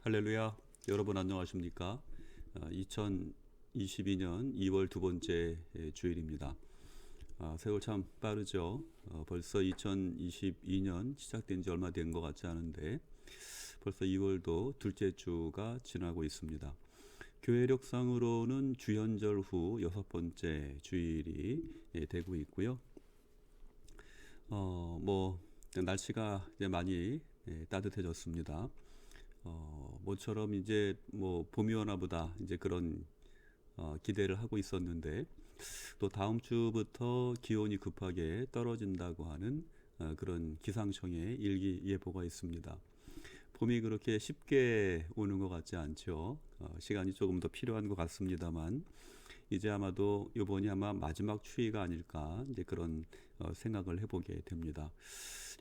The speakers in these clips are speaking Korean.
할렐루야. 여러분 안녕하십니까? 2022년 2월 두 번째 주일입니다. 세월 참 빠르죠. 벌써 2022년 시작된 지 얼마 된 것 같지 않은데 벌써 2월도 둘째 주가 지나고 있습니다. 교회력상으로는 주연절 후 여섯 번째 주일이 되고 있고요. 날씨가 이제 많이 따뜻해졌습니다. 모처럼 이제 뭐 봄이 오나 보다 이제 그런 기대를 하고 있었는데 또 다음 주부터 기온이 급하게 떨어진다고 하는 그런 기상청의 일기 예보가 있습니다. 봄이 그렇게 쉽게 오는 것 같지 않죠. 시간이 조금 더 필요한 것 같습니다만 이제 아마도 이번이 아마 마지막 추위가 아닐까 이제 그런 생각을 해보게 됩니다.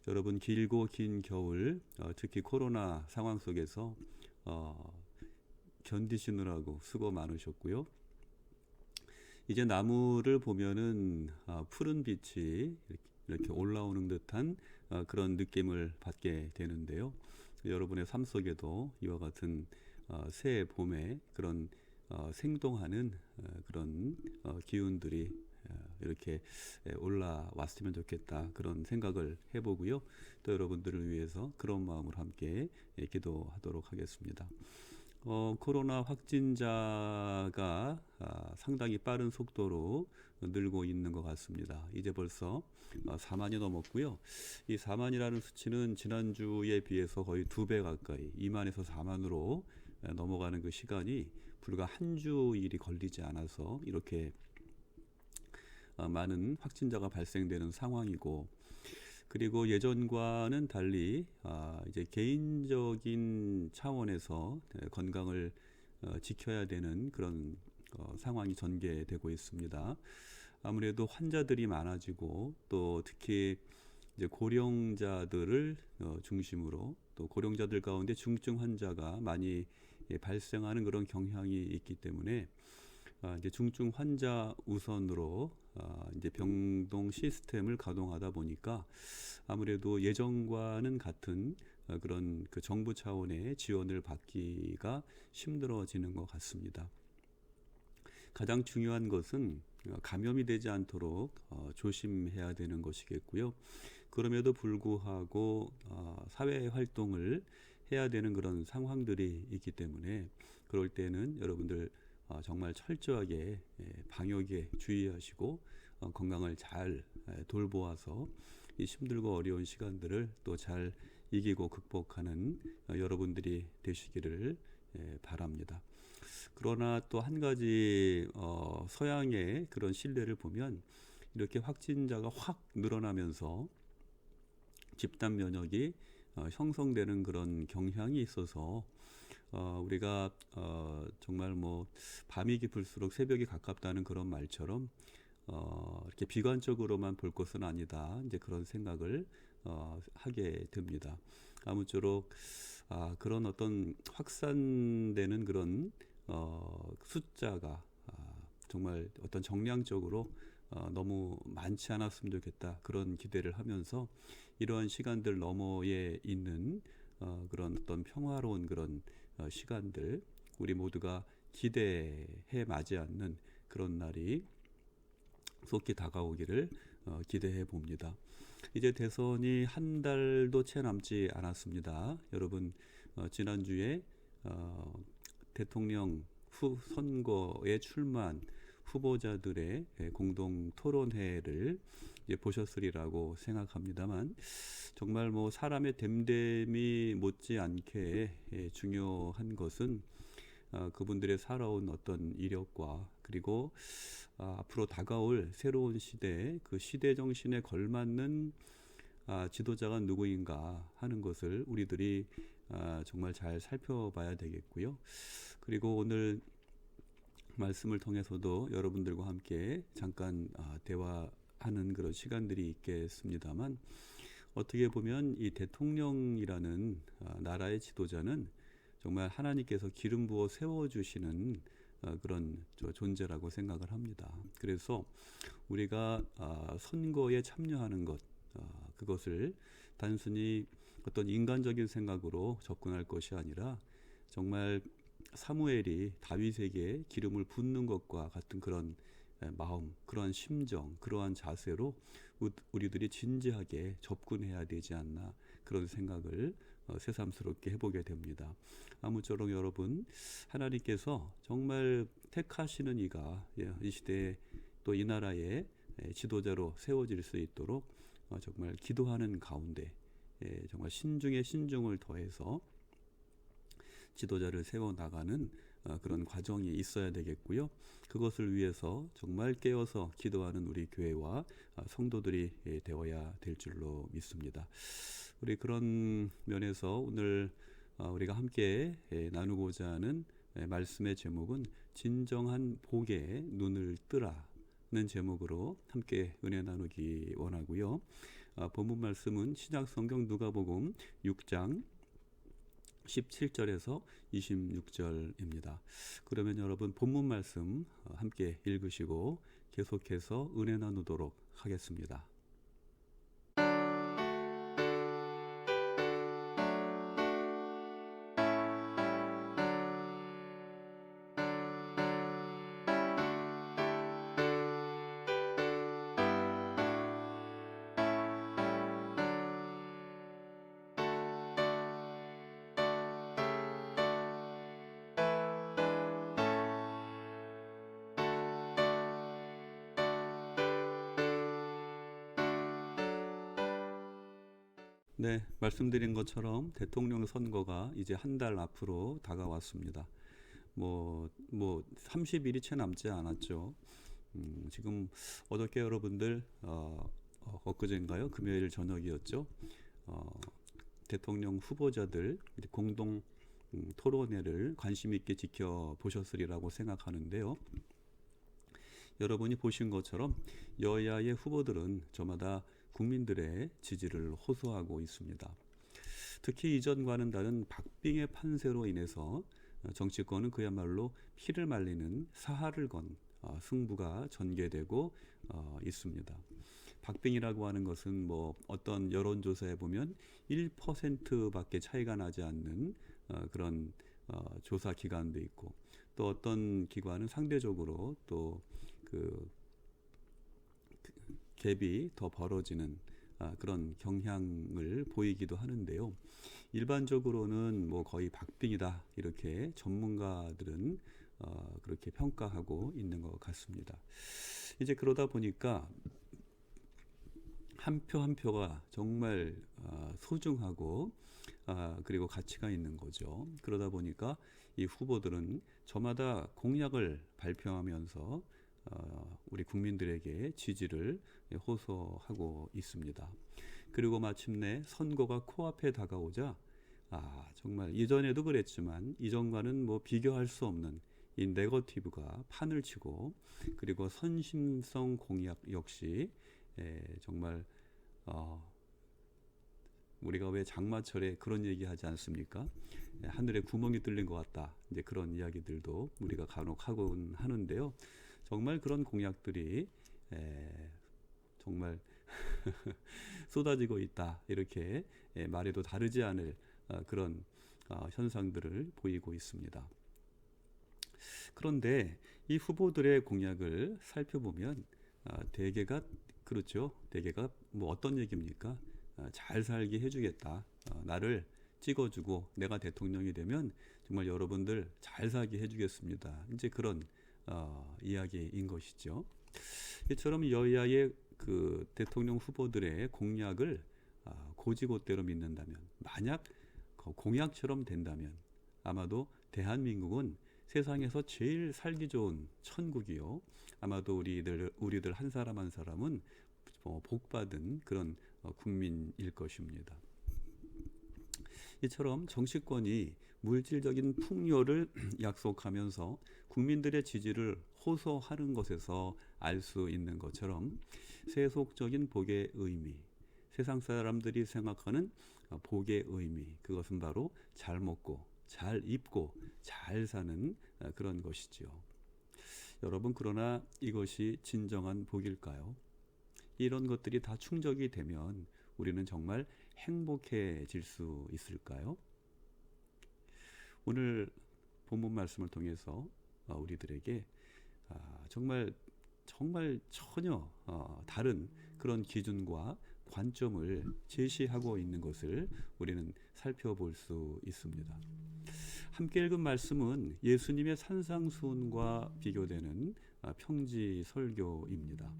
여러분 길고 긴 겨울 특히 코로나 상황 속에서 어, 견디시느라고 수고 많으셨고요. 이제 나무를 보면은 푸른 빛이 이렇게 올라오는 듯한 그런 느낌을 받게 되는데요. 여러분의 삶 속에도 이와 같은 새 봄의 그런 생동하는 그런 기운들이 이렇게 올라왔으면 좋겠다 그런 생각을 해보고요. 또 여러분들을 위해서 그런 마음으로 함께 기도하도록 하겠습니다. 코로나 확진자가 상당히 빠른 속도로 늘고 있는 것 같습니다. 이제 벌써 4만이 넘었고요. 이 4만이라는 수치는 지난주에 비해서 거의 2배 가까이 2만에서 4만으로 넘어가는 그 시간이 불과 한 주일이 걸리지 않아서 이렇게 많은 확진자가 발생되는 상황이고, 그리고 예전과는 달리 이제 개인적인 차원에서 건강을 지켜야 되는 그런 상황이 전개되고 있습니다. 아무래도 환자들이 많아지고 또 특히 이제 고령자들을 중심으로 또 고령자들 가운데 중증 환자가 많이 발생하는 그런 경향이 있기 때문에 이제 중증 환자 우선으로 이제 병동 시스템을 가동하다 보니까 아무래도 예전과는 같은 그런 그 정부 차원의 지원을 받기가 힘들어지는 것 같습니다. 가장 중요한 것은 감염이 되지 않도록 조심해야 되는 것이겠고요. 그럼에도 불구하고 사회 활동을 해야 되는 그런 상황들이 있기 때문에 그럴 때는 여러분들 정말 철저하게 방역에 주의하시고 건강을 잘 돌보아서 이 힘들고 어려운 시간들을 또 잘 이기고 극복하는 여러분들이 되시기를 바랍니다. 그러나 또 한 가지 서양의 그런 신뢰를 보면 이렇게 확진자가 확 늘어나면서 집단 면역이 형성되는 그런 경향이 있어서 우리가 정말 뭐 밤이 깊을수록 새벽이 가깝다는 그런 말처럼 이렇게 비관적으로만 볼 것은 아니다. 이제 그런 생각을 하게 됩니다. 아무쪼록 그런 어떤 확산되는 그런 숫자가 정말 어떤 정량적으로 너무 많지 않았으면 좋겠다. 그런 기대를 하면서 이러한 시간들 너머에 있는 그런 어떤 평화로운 그런 시간들 우리 모두가 기대해 맞이하는 그런 날이 속히 다가오기를 기대해 봅니다. 이제 대선이 한 달도 채 남지 않았습니다. 여러분 지난주에 대통령 선거에 출마한 후보자들의 공동 토론회를 보셨으리라고 생각합니다만 정말 뭐 사람의 됨됨이 못지않게 중요한 것은 그분들의 살아온 어떤 이력과 그리고 앞으로 다가올 새로운 시대 그 시대 정신에 걸맞는 지도자가 누구인가 하는 것을 우리들이 정말 잘 살펴봐야 되겠고요. 그리고 오늘 말씀을 통해서도 여러분들과 함께 잠깐 대화하는 그런 시간들이 있겠습니다만 어떻게 보면 이 대통령이라는 나라의 지도자는 정말 하나님께서 기름 부어 세워주시는 그런 존재라고 생각을 합니다. 그래서 우리가 선거에 참여하는 것 그것을 단순히 어떤 인간적인 생각으로 접근할 것이 아니라 정말 사무엘이 다윗에게 기름을 붓는 것과 같은 그런 마음, 그러한 심정, 그러한 자세로 우리들이 진지하게 접근해야 되지 않나, 그런 생각을 새삼스럽게 해보게 됩니다. 아무쪼록 여러분, 하나님께서 정말 택하시는 이가 이 시대에 또 이 나라의 지도자로 세워질 수 있도록 정말 기도하는 가운데 정말 신중에 신중을 더해서 지도자를 세워나가는 그런 과정이 있어야 되겠고요. 그것을 위해서 정말 깨어서 기도하는 우리 교회와 성도들이 되어야 될 줄로 믿습니다. 우리 그런 면에서 오늘 우리가 함께 나누고자 하는 말씀의 제목은 진정한 복에 눈을 뜨라는 제목으로 함께 은혜 나누기 원하고요. 본문 말씀은 신약성경 누가복음 6장 17절에서 26절입니다. 그러면 여러분 본문 말씀 함께 읽으시고 계속해서 은혜 나누도록 하겠습니다. 네, 말씀드린 것처럼 대통령 선거가 이제 한 달 앞으로 다가왔습니다. 뭐 30일이 채 남지 않았죠. 지금 어저께 여러분들 엊그제인가요? 금요일 저녁이었죠. 대통령 후보자들 공동 토론회를 관심 있게 지켜보셨으리라고 생각하는데요. 여러분이 보신 것처럼 여야의 후보들은 저마다 국민들의 지지를 호소하고 있습니다. 특히 이전과는 다른 박빙의 판세로 인해서 정치권은 그야말로 피를 말리는 사활을 건 승부가 전개되고 있습니다. 박빙이라고 하는 것은 뭐 어떤 여론조사에 보면 1%밖에 차이가 나지 않는 그런 조사 기관도 있고, 또 어떤 기관은 상대적으로 또 그 갭이 더 벌어지는 그런 경향을 보이기도 하는데요. 일반적으로는 뭐 거의 박빙이다, 이렇게 전문가들은 그렇게 평가하고 있는 것 같습니다. 이제 그러다 보니까 한 표 한 표가 정말 소중하고 그리고 가치가 있는 거죠. 그러다 보니까 이 후보들은 저마다 공약을 발표하면서 우리 국민들에게 지지를 호소하고 있습니다. 그리고 마침내 선거가 코앞에 다가오자 정말 이전에도 그랬지만 이전과는 뭐 비교할 수 없는 이 네거티브가 판을 치고, 그리고 선심성 공약 역시 정말 우리가 왜 장마철에 그런 얘기 하지 않습니까? 하늘에 구멍이 뚫린 것 같다, 이제 그런 이야기들도 우리가 간혹 하곤 하는데요. 정말 그런 공약들이 정말 쏟아지고 있다, 이렇게 말해도 다르지 않을 그런 현상들을 보이고 있습니다. 그런데 이 후보들의 공약을 살펴보면 대개가 그렇죠. 대개가 뭐 어떤 얘기입니까? 잘 살게 해주겠다. 나를 찍어주고 내가 대통령이 되면 정말 여러분들 잘 살게 해주겠습니다. 이제 그런 이야기인 것이죠. 이처럼 여야의 그 대통령 후보들의 공약을 고지고대로 믿는다면, 만약 공약처럼 된다면 아마도 대한민국은 세상에서 제일 살기 좋은 천국이요, 아마도 우리들 한 사람 한 사람은 복받은 그런 국민일 것입니다. 이처럼 정치권이 물질적인 풍요를 약속하면서 국민들의 지지를 호소하는 것에서 알 수 있는 것처럼 세속적인 복의 의미, 세상 사람들이 생각하는 복의 의미, 그것은 바로 잘 먹고 잘 입고 잘 사는 그런 것이지요. 여러분, 그러나 이것이 진정한 복일까요? 이런 것들이 다 충족이 되면 우리는 정말 행복해질 수 있을까요? 오늘 본문 말씀을 통해서 우리들에게 정말 전혀 다른 그런 기준과 관점을 제시하고 있는 것을 우리는 살펴볼 수 있습니다. 함께 읽은 말씀은 예수님의 산상수훈과 비교되는 평지 설교입니다.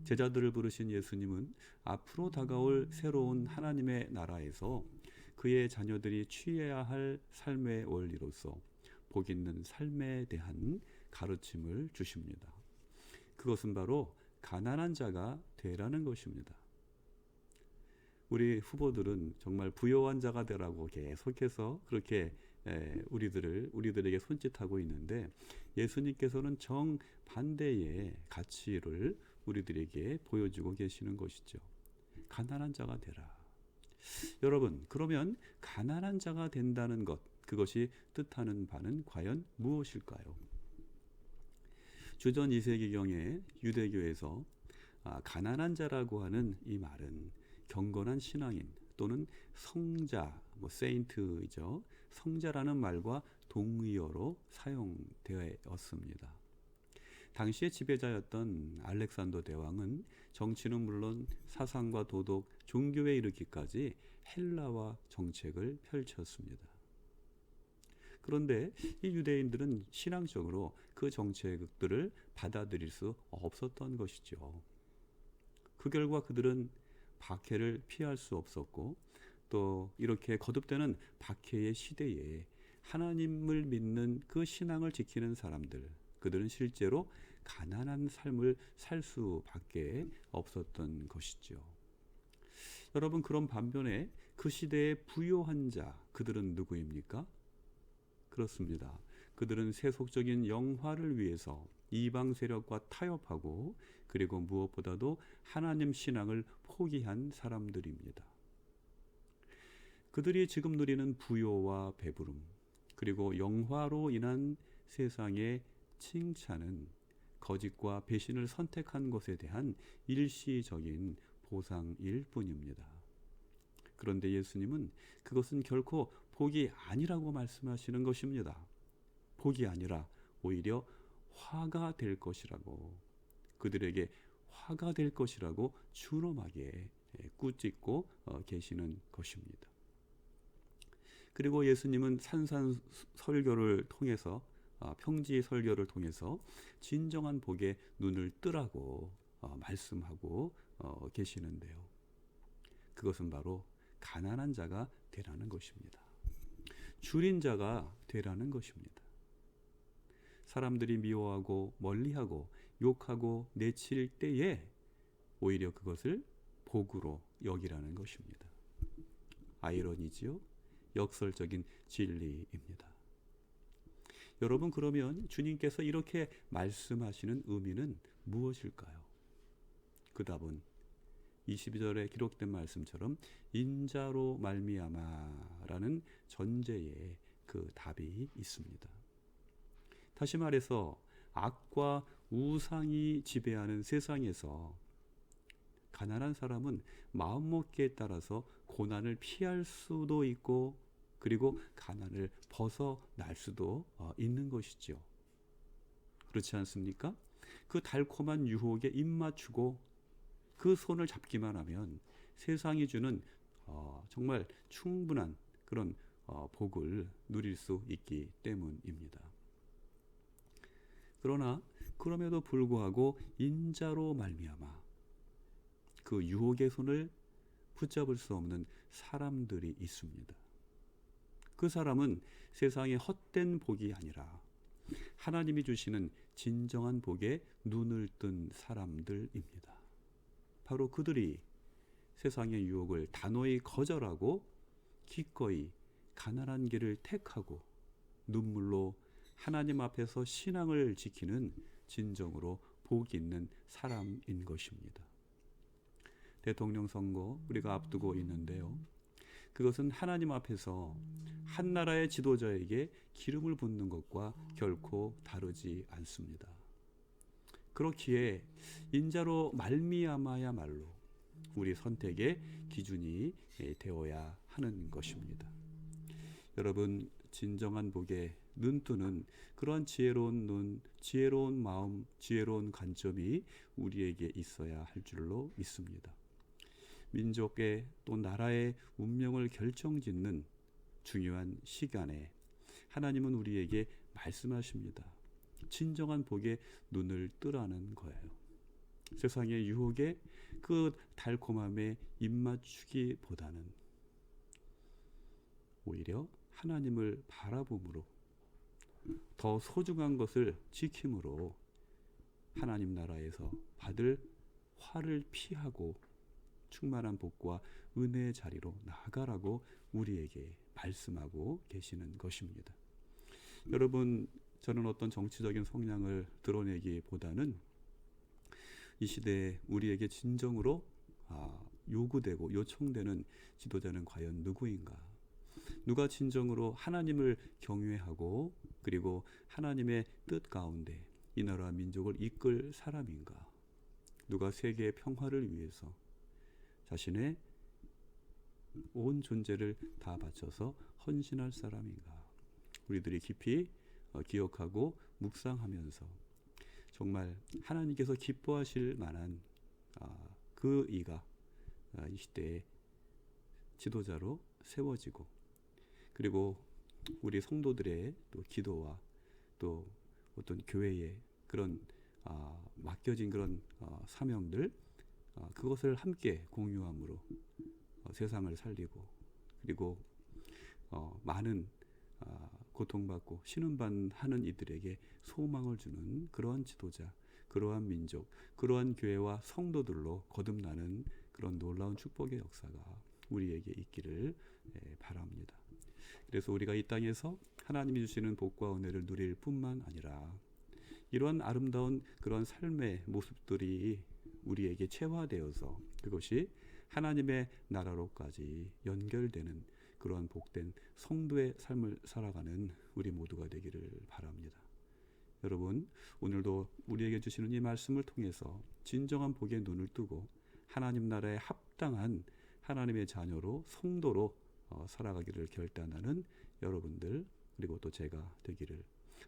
제자들을 부르신 예수님은 앞으로 다가올 새로운 하나님의 나라에서 그의 자녀들이 취해야 할 삶의 원리로서 복 있는 삶에 대한 가르침을 주십니다. 그것은 바로 가난한 자가 되라는 것입니다. 우리 후보들은 정말 부요한 자가 되라고 계속해서 그렇게 우리들에게 손짓하고 있는데, 예수님께서는 정반대의 가치를 우리들에게 보여주고 계시는 것이죠. 가난한 자가 되라. 여러분, 그러면 가난한 자가 된다는 것, 그것이 뜻하는 바는 과연 무엇일까요? 주전 2세기경에 유대교에서 가난한 자라고 하는 이 말은 경건한 신앙인 또는 성자, 세인트이죠. 성자라는 말과 동의어로 사용되었습니다. 당시의 지배자였던 알렉산더 대왕은 정치는 물론 사상과 도덕, 종교에 이르기까지 헬라화 정책을 펼쳤습니다. 그런데 이 유대인들은 신앙적으로 그 정책들을 받아들일 수 없었던 것이죠. 그 결과 그들은 박해를 피할 수 없었고, 또 이렇게 거듭되는 박해의 시대에 하나님을 믿는 그 신앙을 지키는 사람들, 그들은 실제로 가난한 삶을 살 수밖에 없었던 것이죠. 여러분, 그런 반면에 그 시대의 부요한 자, 그들은 누구입니까? 그렇습니다. 그들은 세속적인 영화를 위해서 이방 세력과 타협하고, 그리고 무엇보다도 하나님 신앙을 포기한 사람들입니다. 그들이 지금 누리는 부요와 배부름, 그리고 영화로 인한 세상의 칭찬은 거짓과 배신을 선택한 것에 대한 일시적인 보상일 뿐입니다. 그런데 예수님은 그것은 결코 복이 아니라고 말씀하시는 것입니다. 복이 아니라 오히려 화가 될 것이라고, 그들에게 화가 될 것이라고 준엄하게 꾸짖고 계시는 것입니다. 그리고 예수님은 산산설교를 통해서, 평지 설교를 통해서 진정한 복에 눈을 뜨라고 말씀하고 계시는데요. 그것은 바로 가난한 자가 되라는 것입니다. 줄인 자가 되라는 것입니다. 사람들이 미워하고 멀리하고 욕하고 내칠 때에 오히려 그것을 복으로 여기라는 것입니다. 아이러니지요? 역설적인 진리입니다. 여러분, 그러면 주님께서 이렇게 말씀하시는 의미는 무엇일까요? 그 답은 22절에 기록된 말씀처럼 인자로 말미암아라는 전제에 그 답이 있습니다. 다시 말해서 악과 우상이 지배하는 세상에서 가난한 사람은 마음먹기에 따라서 고난을 피할 수도 있고, 그리고 가난을 벗어날 수도 있는 것이죠. 그렇지 않습니까? 그 달콤한 유혹에 입맞추고 그 손을 잡기만 하면 세상이 주는 정말 충분한 그런 복을 누릴 수 있기 때문입니다. 그러나 그럼에도 불구하고 인자로 말미암아 그 유혹의 손을 붙잡을 수 없는 사람들이 있습니다. 그 사람은 세상의 헛된 복이 아니라 하나님이 주시는 진정한 복에 눈을 뜬 사람들입니다. 바로 그들이 세상의 유혹을 단호히 거절하고 기꺼이 가난한 길을 택하고 눈물로 하나님 앞에서 신앙을 지키는 진정으로 복 있는 사람인 것입니다. 대통령 선거 우리가 앞두고 있는데요. 그것은 하나님 앞에서 한 나라의 지도자에게 기름을 붓는 것과 결코 다르지 않습니다. 그렇기에 인자로 말미암아야말로 우리 선택의 기준이 되어야 하는 것입니다. 여러분, 진정한 복에 눈뜨는 그러한 지혜로운 눈, 지혜로운 마음, 지혜로운 관점이 우리에게 있어야 할 줄로 믿습니다. 민족의 또 나라의 운명을 결정짓는 중요한 시간에 하나님은 우리에게 말씀하십니다. 진정한 복에 눈을 뜨라는 거예요. 세상의 유혹에 그 달콤함에 입맞추기보다는 오히려 하나님을 바라봄으로 더 소중한 것을 지킴으로 하나님 나라에서 받을 화를 피하고 충만한 복과 은혜의 자리로 나아가라고 우리에게 말씀하고 계시는 것입니다. 여러분, 저는 어떤 정치적인 성향을 드러내기보다는 이 시대에 우리에게 진정으로 요구되고 요청되는 지도자는 과연 누구인가? 누가 진정으로 하나님을 경외하고 그리고 하나님의 뜻 가운데 이 나라와 민족을 이끌 사람인가? 누가 세계의 평화를 위해서 자신의 온 존재를 다 바쳐서 헌신할 사람인가? 우리들이 깊이 기억하고 묵상하면서 정말 하나님께서 기뻐하실 만한 그 이가 이 시대의 지도자로 세워지고 그리고 우리 성도들의 또 기도와 또 어떤 교회의 그런 맡겨진 그런 사명들 그것을 함께 공유함으로 세상을 살리고 그리고 많은 고통받고 신음반하는 이들에게 소망을 주는 그러한 지도자, 그러한 민족, 그러한 교회와 성도들로 거듭나는 그런 놀라운 축복의 역사가 우리에게 있기를 바랍니다. 그래서 우리가 이 땅에서 하나님이 주시는 복과 은혜를 누릴 뿐만 아니라 이러한 아름다운 그런 삶의 모습들이 우리에게 체화되어서 그것이 하나님의 나라로까지 연결되는 그러한 복된 성도의 삶을 살아가는 우리 모두가 되기를 바랍니다. 여러분, 오늘도 우리에게 주시는 이 말씀을 통해서 진정한 복의 눈을 뜨고 하나님 나라에 합당한 하나님의 자녀로 성도로 살아가기를 결단하는 여러분들 그리고 또 제가 되기를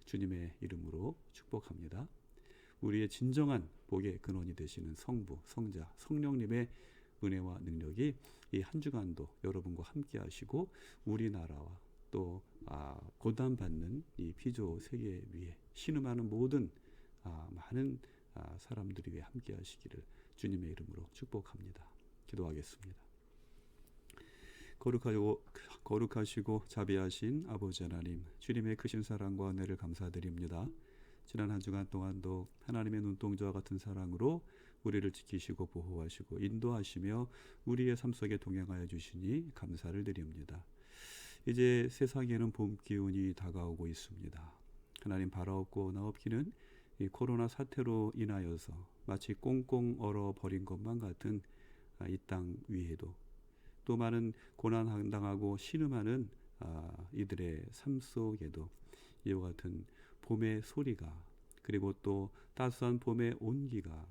주님의 이름으로 축복합니다. 우리의 진정한 복의 근원이 되시는 성부, 성자, 성령님의 은혜와 능력이 이 한 주간도 여러분과 함께 하시고 우리나라와 또 고난받는 이 피조 세계 위에 신음하는 모든 많은 사람들이 위해 함께 하시기를 주님의 이름으로 축복합니다. 기도하겠습니다. 거룩하시고 자비하신 아버지 하나님, 주님의 크신 사랑과 은혜를 감사드립니다. 지난 한 주간 동안도 하나님의 눈동자와 같은 사랑으로 우리를 지키시고 보호하시고 인도하시며 우리의 삶 속에 동행하여 주시니 감사를 드립니다. 이제 세상에는 봄 기운이 다가오고 있습니다. 하나님 바라옵고 나옵기는 이 코로나 사태로 인하여서 마치 꽁꽁 얼어버린 것만 같은 이 땅 위에도 또 많은 고난당하고 신음하는 이들의 삶 속에도 이와 같은 봄의 소리가 그리고 또 따스한 봄의 온기가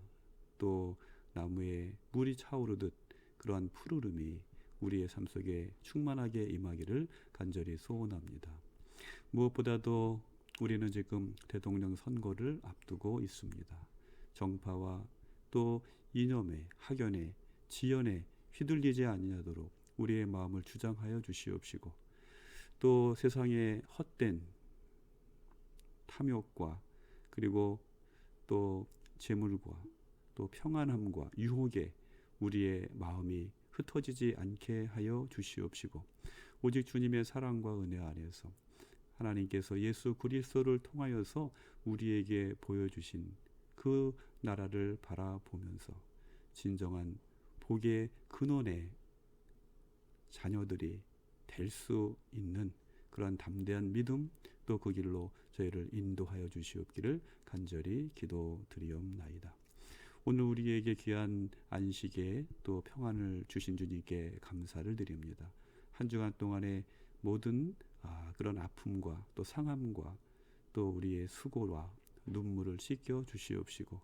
또 나무에 물이 차오르듯 그러한 푸르름이 우리의 삶 속에 충만하게 임하기를 간절히 소원합니다. 무엇보다도 우리는 지금 대통령 선거를 앞두고 있습니다. 정파와 또 이념에 학연에 지연에 휘둘리지 아니하도록 우리의 마음을 주장하여 주시옵시고 또 세상의 헛된 탐욕과 그리고 또 재물과 또 평안함과 유혹에 우리의 마음이 흩어지지 않게 하여 주시옵시고 오직 주님의 사랑과 은혜 안에서 하나님께서 예수 그리스도를 통하여서 우리에게 보여주신 그 나라를 바라보면서 진정한 복의 근원의 자녀들이 될 수 있는 그런 담대한 믿음 또 그 길로 저희를 인도하여 주시옵기를 간절히 기도드리옵나이다. 오늘 우리에게 귀한 안식에 또 평안을 주신 주님께 감사를 드립니다. 한 주간 동안의 모든 그런 아픔과 또 상함과 또 우리의 수고와 눈물을 씻겨 주시옵시고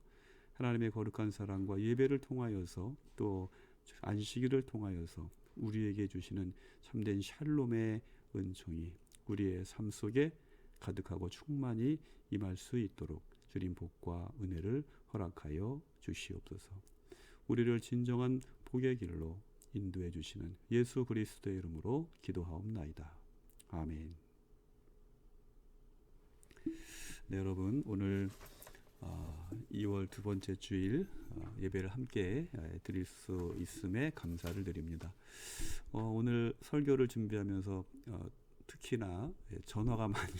하나님의 거룩한 사랑과 예배를 통하여서 또 안식일을 통하여서 우리에게 주시는 참된 샬롬의 은총이 우리의 삶 속에 가득하고 충만히 임할 수 있도록 주님 복과 은혜를 허락하여 주시옵소서. 우리를 진정한 복의 길로 인도해 주시는 예수 그리스도의 이름으로 기도하옵나이다. 아멘. 네, 여러분, 오늘 2월 두 번째 주일 예배를 함께 드릴 수 있음에 감사를 드립니다. 오늘 설교를 준비하면서 특히나 전화가 많이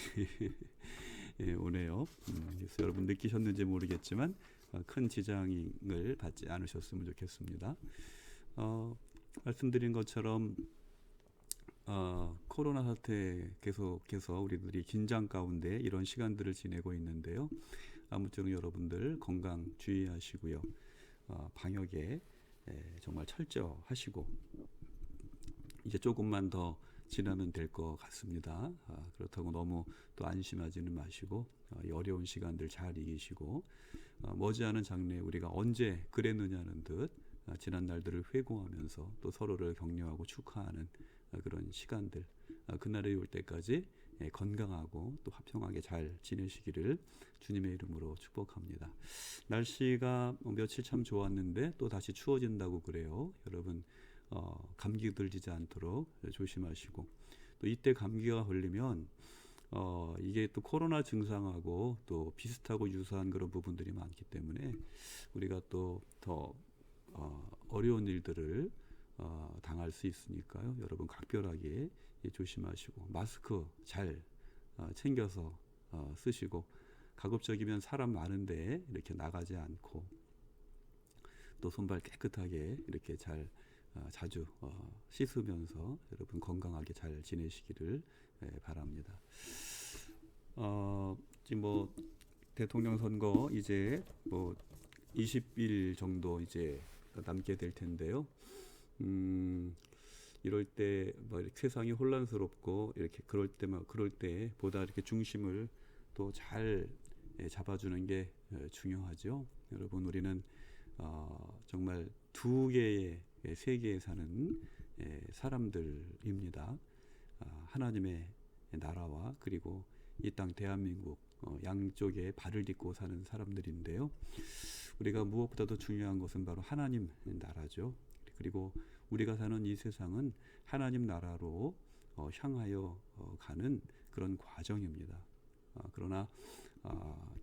오네요. 그래서 여러분 느끼셨는지 모르겠지만 큰 지장을 받지 않으셨으면 좋겠습니다. 말씀드린 것처럼 코로나 사태 계속해서 우리들이 긴장 가운데 이런 시간들을 지내고 있는데요. 아무쪼록 여러분들 건강 주의하시고요. 방역에 정말 철저하시고 이제 조금만 더 지나면 될 것 같습니다. 그렇다고 너무 또 안심하지는 마시고 이 어려운 시간들 잘 이기시고 머지않은 장래에 우리가 언제 그랬느냐는 듯 지난 날들을 회고하면서 또 서로를 격려하고 축하하는 그런 시간들, 그날이 올 때까지 건강하고 또 화평하게 잘 지내시기를 주님의 이름으로 축복합니다. 날씨가 며칠 참 좋았는데 또 다시 추워진다고 그래요. 여러분 감기 들지지 않도록 조심하시고, 또 이때 감기가 걸리면 이게 또 코로나 증상하고 또 비슷하고 유사한 그런 부분들이 많기 때문에 우리가 또 더 어려운 일들을 당할 수 있으니까요. 여러분 각별하게 조심하시고 마스크 잘 챙겨서 쓰시고, 가급적이면 사람 많은데 이렇게 나가지 않고 또 손발 깨끗하게 이렇게 잘 자주 씻으면서 여러분 건강하게 잘 지내시기를 바랍니다. 지금 뭐 대통령 선거 이제 뭐 20일 정도 이제 남게 될 텐데요. 이럴 때 뭐 세상이 혼란스럽고 이렇게 그럴 때 보다 이렇게 중심을 또 잘 잡아주는 게 중요하죠. 여러분 우리는 정말 두 개의 세계에 사는 사람들입니다. 하나님의 나라와 그리고 이 땅 대한민국 양쪽에 발을 딛고 사는 사람들인데요. 우리가 무엇보다도 중요한 것은 바로 하나님 나라죠. 그리고 우리가 사는 이 세상은 하나님 나라로 향하여 가는 그런 과정입니다. 그러나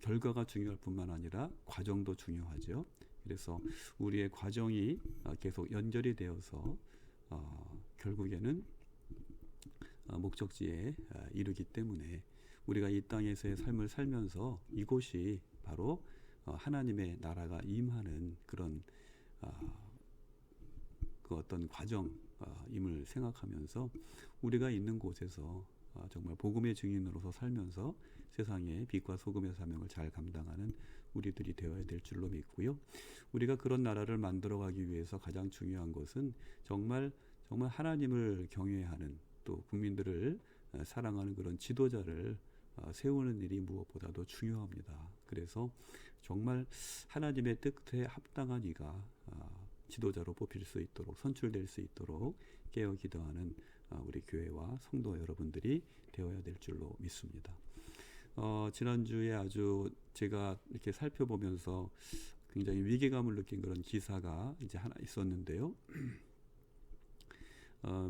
결과가 중요할 뿐만 아니라 과정도 중요하죠. 그래서 우리의 과정이 계속 연결이 되어서 결국에는 목적지에 이르기 때문에 우리가 이 땅에서의 삶을 살면서 이곳이 바로 하나님의 나라가 임하는 그런 그 어떤 과정임을 생각하면서 우리가 있는 곳에서 정말 복음의 증인으로서 살면서 세상의 빛과 소금의 사명을 잘 감당하는 우리들이 되어야 될 줄로 믿고요. 우리가 그런 나라를 만들어가기 위해서 가장 중요한 것은 정말 하나님을 경외하는 또 국민들을 사랑하는 그런 지도자를 세우는 일이 무엇보다도 중요합니다. 그래서 정말 하나님의 뜻에 합당한 이가 지도자로 뽑힐 수 있도록 선출될 수 있도록 깨어 기도하는 우리 교회와 성도 여러분들이 되어야 될 줄로 믿습니다. 지난주에 아주 제가 이렇게 살펴보면서 굉장히 위기감을 느낀 그런 기사가 이제 하나 있었는데요.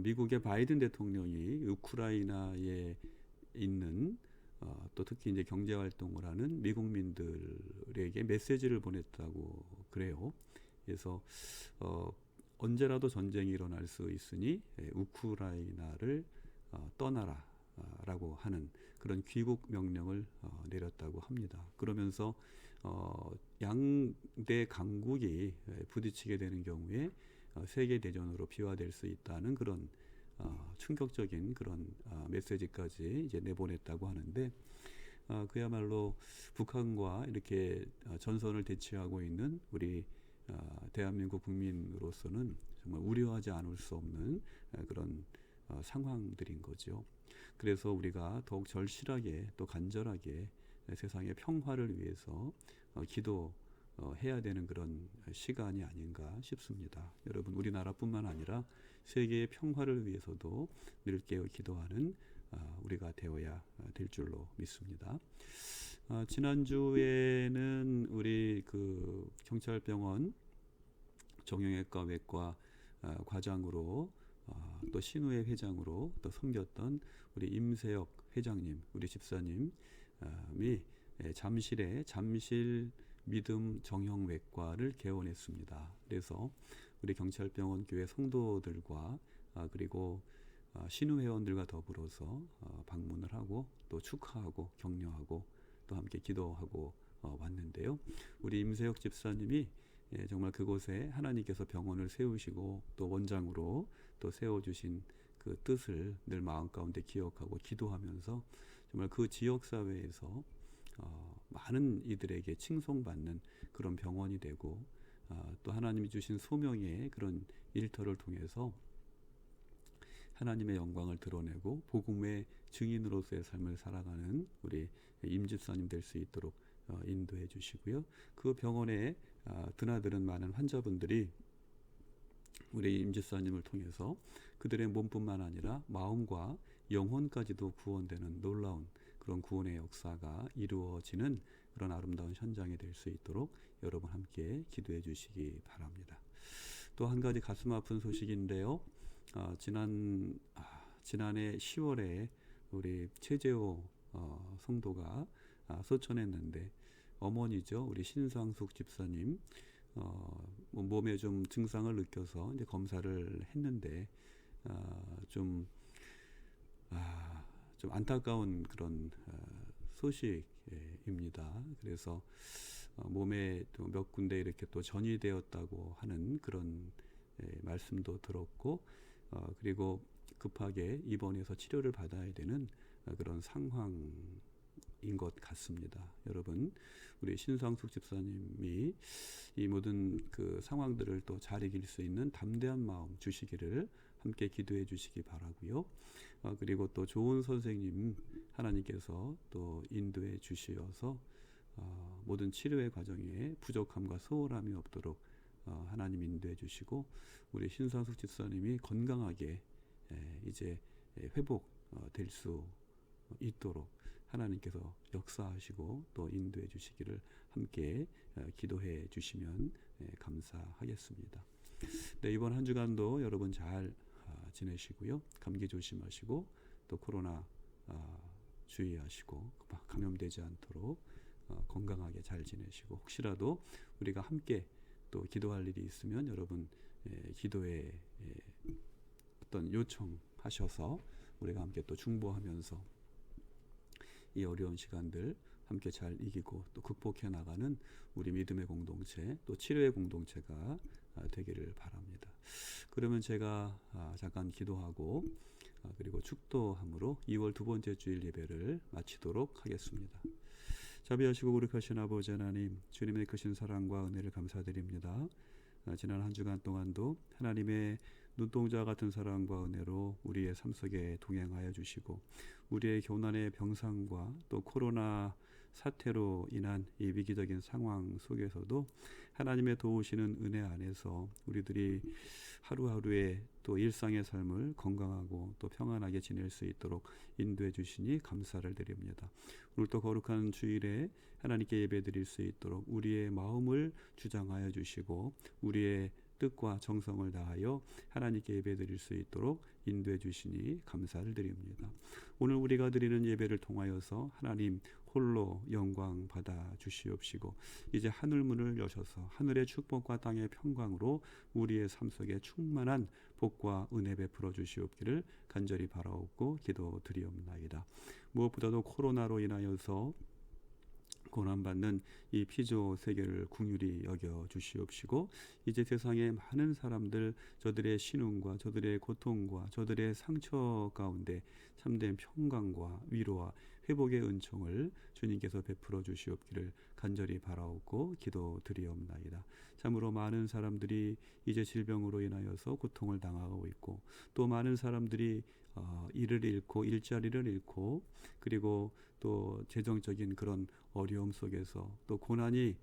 미국의 바이든 대통령이 우크라이나에 있는 또 특히 이제 경제 활동을 하는 미국민들에게 메시지를 보냈다고 그래요. 그래서 언제라도 전쟁이 일어날 수 있으니 우크라이나를 떠나라라고 하는 그런 귀국 명령을 내렸다고 합니다. 그러면서 양대 강국이 부딪히게 되는 경우에 세계 대전으로 비화될 수 있다는 그런 충격적인 그런 메시지까지 이제 내보냈다고 하는데, 그야말로 북한과 이렇게 전선을 대치하고 있는 우리 대한민국 국민으로서는 정말 우려하지 않을 수 없는 그런 상황들인 거죠. 그래서 우리가 더욱 절실하게 또 간절하게 세상의 평화를 위해서 기도해야 되는 그런 시간이 아닌가 싶습니다. 여러분 우리나라뿐만 아니라 세계의 평화를 위해서도 늘 깨어 기도하는 우리가 되어야 될 줄로 믿습니다. 지난주에는 우리 그 경찰병원 정형외과 외과 과장으로 또 신우회 회장으로 또 섬겼던 우리 임세혁 회장님, 우리 집사님이 잠실에 잠실 믿음 정형외과를 개원했습니다. 그래서 우리 경찰병원 교회 성도들과 그리고 신우 회원들과 더불어서 방문을 하고 또 축하하고 격려하고 또 함께 기도하고 왔는데요. 우리 임세혁 집사님이 정말 그곳에 하나님께서 병원을 세우시고 또 원장으로 또 세워주신 그 뜻을 늘 마음 가운데 기억하고 기도하면서 정말 그 지역 사회에서 많은 이들에게 칭송받는 그런 병원이 되고 또 하나님이 주신 소명의 그런 일터를 통해서 하나님의 영광을 드러내고 복음의 증인으로서의 삶을 살아가는 우리 임 집사님 될 수 있도록 인도해 주시고요. 그 병원에 드나드는 많은 환자분들이 우리 임 집사님을 통해서 그들의 몸뿐만 아니라 마음과 영혼까지도 구원되는 놀라운 그런 구원의 역사가 이루어지는 그런 아름다운 현장이 될 수 있도록 여러분 함께 기도해 주시기 바랍니다. 또 한 가지 가슴 아픈 소식인데요. 지난해 10월에 우리 최재호 성도가 소천했는데 어머니죠. 우리 신상숙 집사님 몸에 좀 증상을 느껴서 이제 검사를 했는데 좀 안타까운 그런 소식입니다. 그래서 몸에 또 몇 군데 이렇게 또 전이 되었다고 하는 그런 말씀도 들었고 그리고 급하게 입원해서 치료를 받아야 되는 그런 상황인 것 같습니다. 여러분, 우리 신상숙 집사님이 이 모든 그 상황들을 또 잘 이길 수 있는 담대한 마음 주시기를 함께 기도해 주시기 바라고요. 그리고 또 좋은 선생님 하나님께서 또 인도해 주시어서 모든 치료의 과정에 부족함과 소홀함이 없도록 하나님 인도해 주시고 우리 신상숙 집사님이 건강하게 이제 회복될 수 있도록 하나님께서 역사하시고 또 인도해 주시기를 함께 기도해 주시면 감사하겠습니다. 네, 이번 한 주간도 여러분 잘 지내시고요. 감기 조심하시고 또 코로나 주의하시고 감염되지 않도록 건강하게 잘 지내시고 혹시라도 우리가 함께 또 기도할 일이 있으면 여러분 기도에 어떤 요청하셔서 우리가 함께 또 중보하면서 이 어려운 시간들 함께 잘 이기고 또 극복해 나가는 우리 믿음의 공동체 또 치료의 공동체가 되기를 바랍니다. 그러면 제가 잠깐 기도하고 그리고 축도함으로 2월 두 번째 주일 예배를 마치도록 하겠습니다. 자비하시고 거룩하신 아버지 하나님, 주님의 크신 사랑과 은혜를 감사드립니다. 지난 한 주간 동안도 하나님의 눈동자 같은 사랑과 은혜로 우리의 삶 속에 동행하여 주시고 우리의 고난의 병상과 또 코로나 사태로 인한 이 위기적인 상황 속에서도 하나님의 도우시는 은혜 안에서 우리들이 하루하루의 또 일상의 삶을 건강하고 또 평안하게 지낼 수 있도록 인도해 주시니 감사를 드립니다. 오늘 또 거룩한 주일에 하나님께 예배드릴 수 있도록 우리의 마음을 주장하여 주시고 우리의 뜻과 정성을 다하여 하나님께 예배드릴 수 있도록 인도해 주시니 감사를 드립니다. 오늘 우리가 드리는 예배를 통하여서 하나님 홀로 영광 받아 주시옵시고 이제 하늘문을 여셔서 하늘의 축복과 땅의 평강으로 우리의 삶 속에 충만한 복과 은혜 베풀어 주시옵기를 간절히 바라옵고 기도드리옵나이다. 무엇보다도 코로나로 인하여서 고난받는 이 피조 세계를 긍휼히 여겨 주시옵시고 이제 세상의 많은 사람들 저들의 신음과 저들의 고통과 저들의 상처 가운데 참된 평강과 위로와 회복의 은총을 주님께서 베풀어 주시옵기를 간절히 바라옵고 기도드리옵나이다. 참으로 많은 사람들이 이제 질병으로 인하여서 고통을 당하고 있고 또 많은 사람들이 일을 잃고 일자리를 잃고 그리고 또 재정적인 그런 어려움 속에서 또 고난이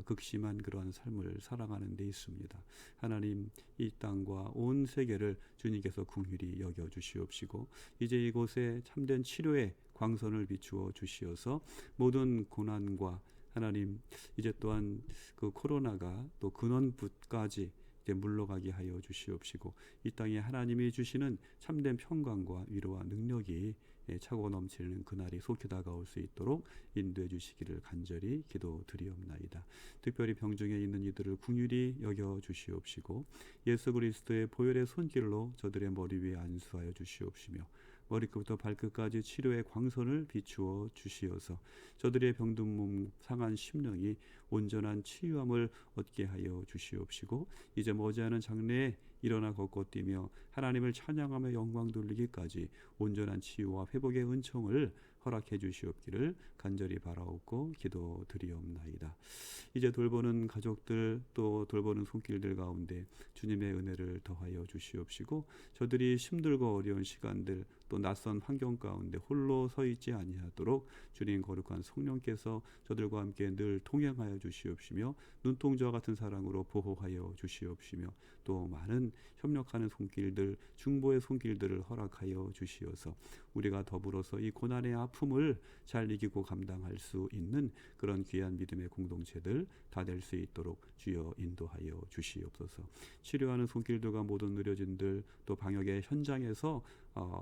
극심한 그러한 삶을 살아가는 데 있습니다. 하나님, 이 땅과 온 세계를 주님께서 긍휼히 여겨 주시옵시고 이제 이곳에 참된 치료의 광선을 비추어 주시어서 모든 고난과 하나님, 이제 또한 그 코로나가 또 근원부까지 이제 물러가게 하여 주시옵시고 이 땅에 하나님이 주시는 참된 평강과 위로와 능력이 차고 넘치는 그날이 속히 다가올 수 있도록 인도해 주시기를 간절히 기도드리옵나이다. 특별히 병중에 있는 이들을 긍휼히 여겨 주시옵시고 예수 그리스도의 보혈의 손길로 저들의 머리 위에 안수하여 주시옵시며 머리끝부터 발끝까지 치료의 광선을 비추어 주시어서 저들의 병든 몸, 상한 심령이 온전한 치유함을 얻게 하여 주시옵시고 이제 머지않은 장래에 일어나 걷고 뛰며 하나님을 찬양하며 영광 돌리기까지 온전한 치유와 회복의 은총을 허락해 주시옵기를 간절히 바라옵고 기도드리옵나이다. 이제 돌보는 가족들 또 돌보는 손길들 가운데 주님의 은혜를 더하여 주시옵시고 저들이 힘들고 어려운 시간들 또 낯선 환경 가운데 홀로 서 있지 아니하도록 주님 거룩한 성령께서 저들과 함께 늘 동행하여 주시옵시며 눈동자와 같은 사랑으로 보호하여 주시옵시며 또 많은 협력하는 손길들 중보의 손길들을 허락하여 주시어서 우리가 더불어서 이 고난의 아픔을 잘 이기고 감당할 수 있는 그런 귀한 믿음의 공동체들 다 될 수 있도록 주여 인도하여 주시옵소서. 치료하는 손길들과 모든 의료진들 또 방역의 현장에서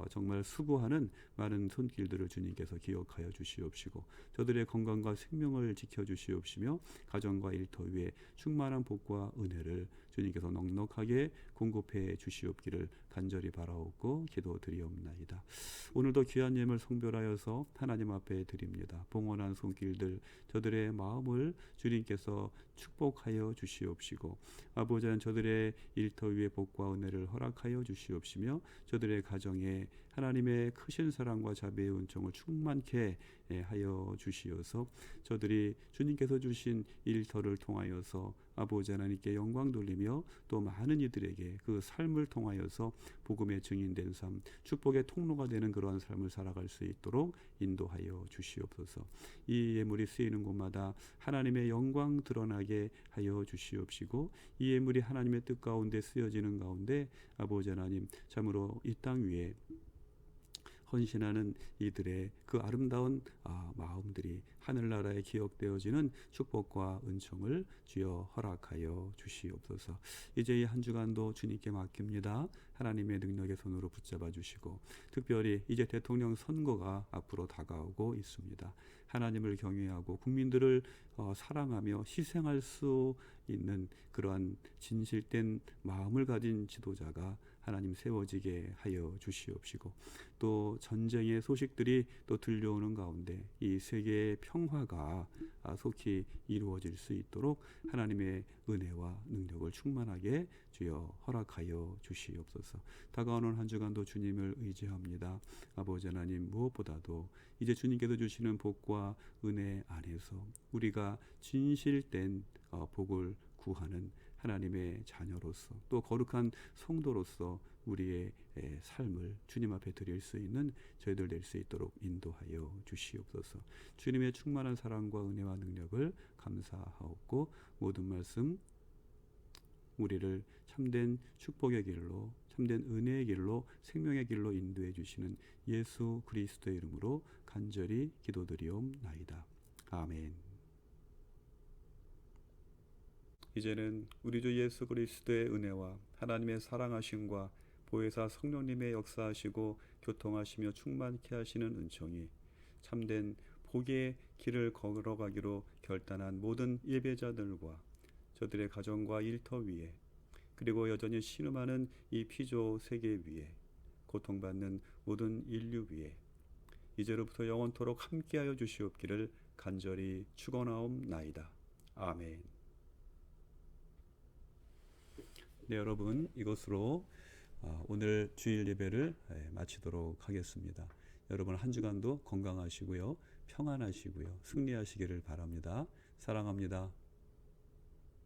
정말 수고하는 많은 손길들을 주님께서 기억하여 주시옵시고 저들의 건강과 생명을 지켜주시옵시며 가정과 일터 위에 충만한 복과 은혜를 주님께서 넉넉하게 공급해 주시옵기를 간절히 바라옵고 기도드리옵나이다. 오늘도 귀한 예물 성별하여서 하나님 앞에 드립니다. 봉헌한 손길들 저들의 마음을 주님께서 축복하여 주시옵시고 아버지 저들의 일터 위에 복과 은혜를 허락하여 주시옵시며 저들의 가정에 하나님의 크신 사랑과 자비의 은총을 충만케 하여 주시어서 저들이 주님께서 주신 일터를 통하여서 아버지 하나님께 영광 돌리며 또 많은 이들에게 그 삶을 통하여서 복음의 증인된 삶, 축복의 통로가 되는 그러한 삶을 살아갈 수 있도록 인도하여 주시옵소서. 이 예물이 쓰이는 곳마다 하나님의 영광 드러나게 하여 주시옵시고 이 예물이 하나님의 뜻 가운데 쓰여지는 가운데 아버지 하나님 참으로 이 땅 위에 헌신하는 이들의 그 아름다운 마음들이 하늘나라에 기억되어지는 축복과 은총을 주여 허락하여 주시옵소서. 이제 이 한 주간도 주님께 맡깁니다. 하나님의 능력의 손으로 붙잡아 주시고 특별히 이제 대통령 선거가 앞으로 다가오고 있습니다. 하나님을 경외하고 국민들을 사랑하며 희생할 수 있는 그러한 진실된 마음을 가진 지도자가 하나님 세워지게 하여 주시옵시고 또 전쟁의 소식들이 또 들려오는 가운데 이 세계의 평화가 속히 이루어질 수 있도록 하나님의 은혜와 능력을 충만하게 주여 허락하여 주시옵소서. 다가오는 한 주간도 주님을 의지합니다. 아버지 하나님 무엇보다도 이제 주님께서 주시는 복과 은혜 안에서 우리가 진실된 복을 구하는 하나님의 자녀로서 또 거룩한 성도로서 우리의 삶을 주님 앞에 드릴 수 있는 저희들 될 수 있도록 인도하여 주시옵소서. 주님의 충만한 사랑과 은혜와 능력을 감사하옵고 모든 말씀 우리를 참된 축복의 길로 참된 은혜의 길로 생명의 길로 인도해 주시는 예수 그리스도의 이름으로 간절히 기도드리옵나이다. 아멘. 이제는 우리 주 예수 그리스도의 은혜와 하나님의 사랑하심과 보혜사 성령님의 역사하시고 교통하시며 충만케 하시는 은총이 참된 복의 길을 걸어가기로 결단한 모든 예배자들과 저들의 가정과 일터 위에 그리고 여전히 신음하는 이 피조 세계 위에 고통받는 모든 인류 위에 이제로부터 영원토록 함께하여 주시옵기를 간절히 축원하옵나이다. 아멘. 네, 여러분 이것으로 오늘 주일 예배를 마치도록 하겠습니다. 여러분 한 주간도 건강하시고요, 평안하시고요, 승리하시기를 바랍니다. 사랑합니다.